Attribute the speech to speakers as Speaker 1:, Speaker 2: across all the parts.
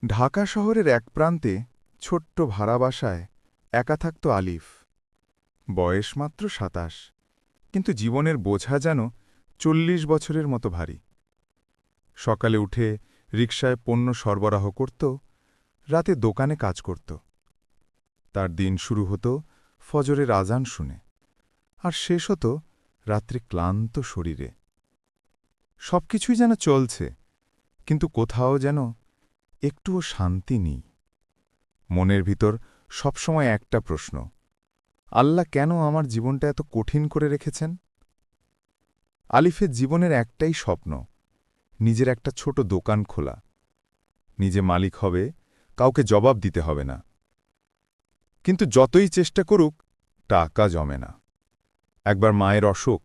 Speaker 1: ঢাকা শহরের এক প্রান্তে ছোট্ট ভাড়া বাসায় একা থাকত আলিফ। বয়স মাত্র ২৭, কিন্তু জীবনের বোঝা যেন ৪০ বছরের মতো ভারী। সকালে উঠে রিকশায় পণ্য সরবরাহ করত, রাতে দোকানে কাজ করত। তার দিন শুরু হতো ফজরের আজান শুনে, আর শেষ হতো রাত্রে ক্লান্ত শরীরে। সবকিছুই যেন চলছে, কিন্তু কোথাও যেন একটুও শান্তি নেই। মনের ভিতর সবসময় একটা প্রশ্ন, আল্লাহ কেন আমার জীবনটা এত কঠিন করে রেখেছেন? আলিফের জীবনের একটাই স্বপ্ন, নিজের একটা ছোট দোকান খোলা। নিজে মালিক হবে, কাউকে জবাব দিতে হবে না। কিন্তু যতই চেষ্টা করুক, টাকা জমে না। একবার মায়ের অসুখ,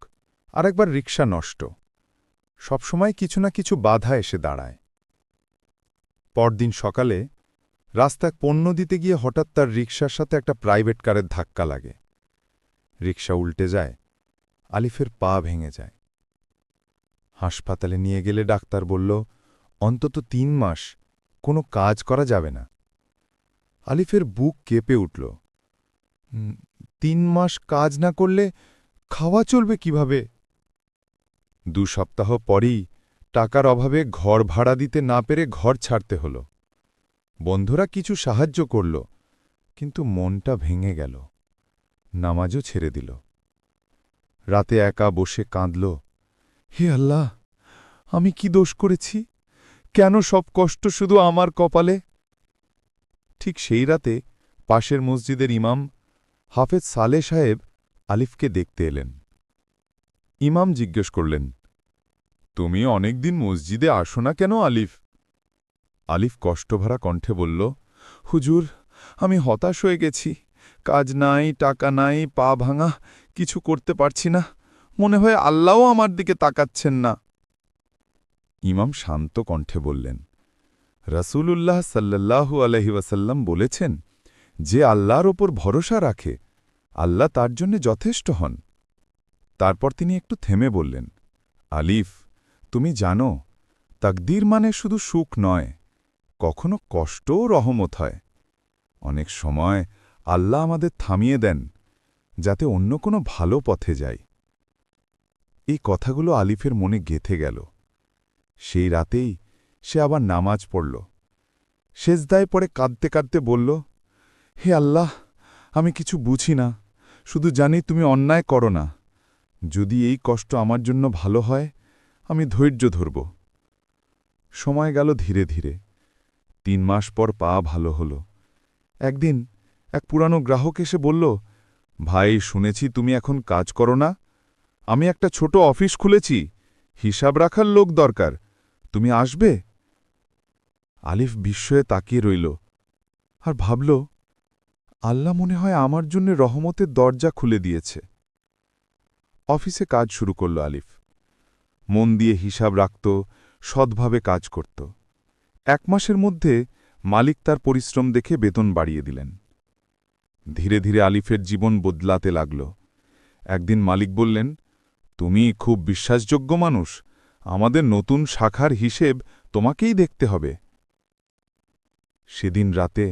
Speaker 1: আর একবার রিকশা নষ্ট। সবসময় কিছু না কিছু বাধা এসে দাঁড়ায়। পরদিন সকালে রাস্তায় পণ্য দিতে গিয়ে হঠাৎ তার রিকশার সাথে একটা প্রাইভেট কারের ধাক্কা লাগে। রিকশা উল্টে যায়, আলিফের পা ভেঙে যায়। হাসপাতালে নিয়ে গেলে ডাক্তার বলল, অন্তত ৩ মাস কোনো কাজ করা যাবে না। আলিফের বুক কেঁপে উঠল। ৩ মাস কাজ না করলে খাওয়া চলবে কিভাবে? ২ সপ্তাহ পরেই টাকার অভাবে ঘর ভাড়া দিতে না পেরে ঘর ছাড়তে হল। বন্ধুরা কিছু সাহায্য করল, কিন্তু মনটা ভেঙে গেল। নামাজও ছেড়ে দিল। রাতে একা বসে কাঁদল, হে আল্লাহ, আমি কি দোষ করেছি? কেন সব কষ্ট শুধু আমার কপালে? ঠিক সেই রাতে পাশের মসজিদের ইমাম হাফেজ সালেহ সাহেব আলিফকে দেখতে এলেন। ইমাম জিজ্ঞেস করলেন, তুমি অনেকদিন মসজিদে আসো না কেন আলিফ? আলিফ কষ্টভরা কণ্ঠে বলল, হুজুর, আমি হতাশ হয়ে গেছি। কাজ নাই, টাকা নাই, পা ভাঙা, কিছু করতে পারছি না। মনে হয় আল্লাহও আমার দিকে তাকাচ্ছেন না। ইমাম শান্ত কণ্ঠে বললেন, রাসূলুল্লাহ সাল্লাল্লাহু আলাইহি ওয়াসাল্লাম বলেছেন, যে আল্লাহর ওপর ভরসা রাখে, আল্লাহ তার জন্য যথেষ্ট হন। তারপর তিনি একটু থেমে বললেন, আলিফ, তুমি জানো, তাকদীর মানে শুধু সুখ নয়, কখনো কষ্টও রহমত হয়। অনেক সময় আল্লাহ আমাদের থামিয়ে দেন, যাতে অন্য কোনো ভালো পথে যাই। এই কথাগুলো আলিফের মনে গেঁথে গেল। সেই রাতেই সে আবার নামাজ পড়ল। সেজদায় পড়ে কাঁদতে কাঁদতে বলল, হে আল্লাহ, আমি কিছু বুঝি না, শুধু জানি তুমি অন্যায় করো না। যদি এই কষ্ট আমার জন্য ভালো হয়, আমি ধৈর্য ধরব। সময় গেল ধীরে ধীরে। ৩ মাস পর পা ভালো হল। একদিন এক পুরানো গ্রাহক এসে বলল, ভাই, শুনেছি তুমি এখন কাজ করো না। আমি একটা ছোট অফিস খুলেছি, হিসাব রাখার লোক দরকার, তুমি আসবে? আলিফ বিস্ময়ে তাকিয়ে রইল, আর ভাবল, আল্লাহ মনে হয় আমার জন্য রহমতের দরজা খুলে দিয়েছে। অফিসে কাজ শুরু করল আলিফ। মন দিয়ে হিসাব রাখত, সৎভাবে কাজ করত। ১ মাসের মধ্যে মালিক তার পরিশ্রম দেখে বেতন বাড়িয়ে দিলেন। ধীরে ধীরে আলিফের জীবন বদলাতে লাগল। একদিন মালিক বললেন, তুমি খুব বিশ্বাসযোগ্য মানুষ, আমাদের নতুন শাখার হিসেব তোমাকেই দেখতে হবে। সেদিন রাতে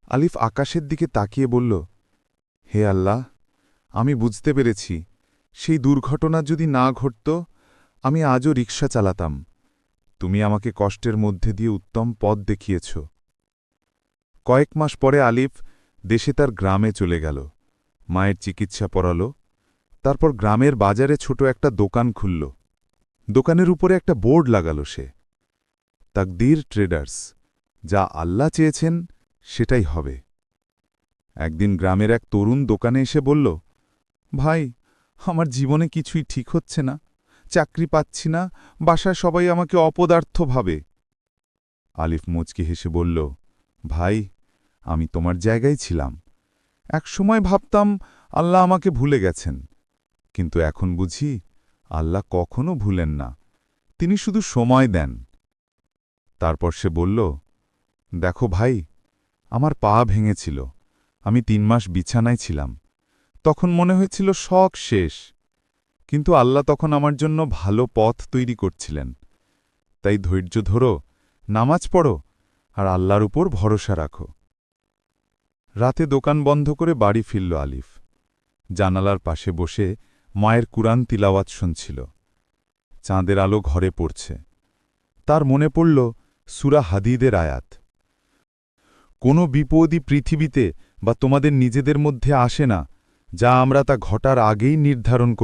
Speaker 1: আলিফ আকাশের দিকে তাকিয়ে বলল, হে আল্লাহ, আমি বুঝতে পেরেছি, সেই দুর্ঘটনা যদি না ঘটত, আমি আজও রিকশা চালাতাম। তুমি আমাকে কষ্টের মধ্যে দিয়ে উত্তম পথ দেখিয়েছ। কয়েক মাস পরে আলিফ দেশে তার গ্রামে চলে গেল। মায়ের চিকিৎসা পড়াল। তারপর গ্রামের বাজারে ছোট একটা দোকান খুলল। দোকানের উপরে একটা বোর্ড লাগাল সে, তাকদীর ট্রেডার্স, যা আল্লাহ চেয়েছেন সেটাই হবে। একদিন গ্রামের এক তরুণ দোকানে এসে বলল, ভাই, আমার জীবনে কিছুই ঠিক হচ্ছে না, চাকরি পাচ্ছি না, বাসায় সবাই আমাকে অপদার্থ ভাবে। আলিফ মুচকি হেসে বলল, ভাই, আমি তোমার জায়গায় ছিলাম। একসময় ভাবতাম আল্লাহ আমাকে ভুলে গেছেন, কিন্তু এখন বুঝি আল্লাহ কখনো ভুলেন না, তিনি শুধু সময় দেন। তারপর সে বলল, দেখো ভাই, আমার পা ভেঙেছিল, আমি ৩ মাস বিছানায় ছিলাম। তখন মনে হয়েছিল শখ শেষ, কিন্তু আল্লাহ তখন আমার জন্য ভালো পথ তৈরি করছিলেন। তাই ধৈর্য ধরো, নামাজ পড়ো, আর আল্লাহর উপর ভরসা রাখো। রাতে দোকান বন্ধ করে বাড়ি ফিরল আলিফ। জানালার পাশে বসে মায়ের কুরআন তিলাওয়াত শুনছিল। চাঁদের আলো ঘরে পড়ছে। তার মনে পড়ল সূরা হাদীদের আয়াত, কোনো বিপদই পৃথিবীতে বা তোমাদের নিজেদের মধ্যে আসে না, যা আমরা তা ঘটার আগেই নির্ধারণ